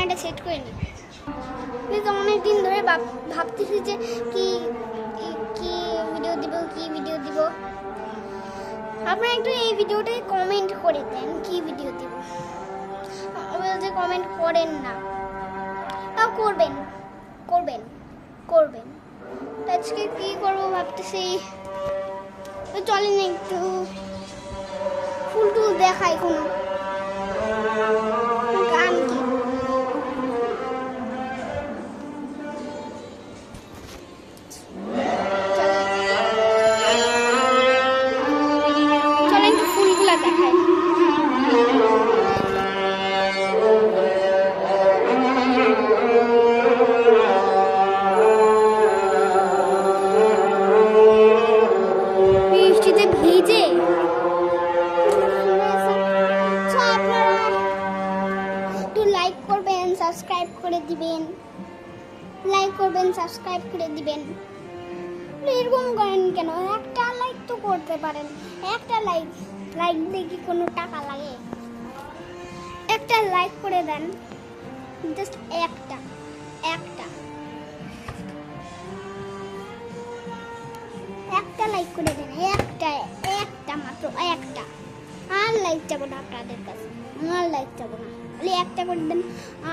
ক্যামেরাটা সেট করে নিই। প্লিজ অনেক দিন ধরে ভাবতেছি যে কি কি ভিডিও দিব। আপনারা একটু এই ভিডিওটায় কমেন্ট করে দেন কি ভিডিও দিব। আপনারা যে কমেন্ট করেন না, তাও করবেন। আজকে কি করবো ভাবতেছি, তো চলেন একটু ফুল টুল দেখাই কোনো গান কি। চলেন একটু ফুলগুলা দেখাই। বৃষ্টিতে ভিজে লাইক করবেন, সাবস্ক্রাইব করে দিবেন। এরকম করেন কেন? একটা লাইক তো করতে পারেন। একটা লাইক দিয়ে কি কোনো টাকা লাগে? একটা লাইক করে দেন, জাস্ট একটা লাইক করে দেন, একটা মাত্র একটা। আর লাইক চাবো না আপনাদের কাছে, একটা করে দেন,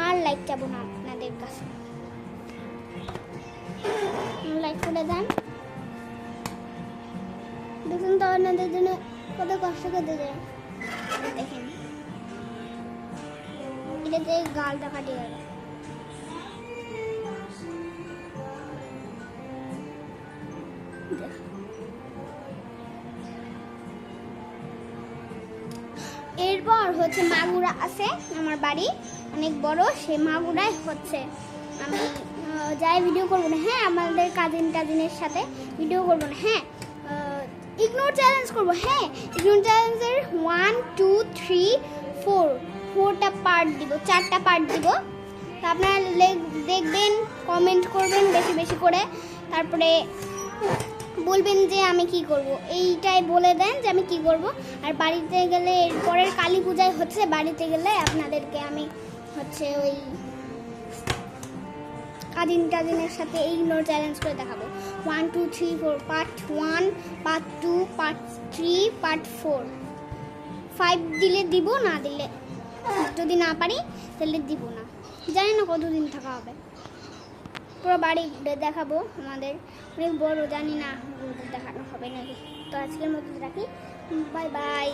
আর লাইক চাবো না আপনাদের কাছে। লাইক করে দেন। দেখুন তো আপনাদের জন্য কত কষ্ট করতে যায়। দেখেন এটাতে গালটা ফাটিয়ে গেল। এরপর হচ্ছে মাগুরা আছে আমার বাড়ি অনেক বড়, সেই মাগুরায় হচ্ছে আমি যাই ভিডিও করবো না। হ্যাঁ, আমাদের কাজিনের সাথে ভিডিও করবো না। হ্যাঁ, ইগনোর চ্যালেঞ্জ করবো। হ্যাঁ, ইগনোর চ্যালেঞ্জের 1 2 3 4টা পার্ট দিব, 4টা পার্ট দিব। তো আপনারা দেখবেন, কমেন্ট করবেন বেশি করে, তারপরে বলবেন যে আমি কি করব, এইটাই বলে দেন যে আমি কি করব। আর বাড়িতে গেলে এরপরের কালী পূজায় হচ্ছে, বাড়িতে গেলে আপনাদেরকে আমি হচ্ছে ওই কাজিনের সাথে ইগনোর চ্যালেঞ্জ করে দেখাবো। 1 2 3 4 পার্ট 1, পার্ট 2, পার্ট 3, পার্ট 4। 5 দিলে দিব, না দিলে যদি না পারি তাহলে দিব না। জানি না কতদিন থাকা হবে। পুরো বাড়ি ঘুরে দেখাবো, আমাদের অনেক বড়, জানি না দেখানো হবে নাকি। তো আজকের মতো রাখি, বাই বাই।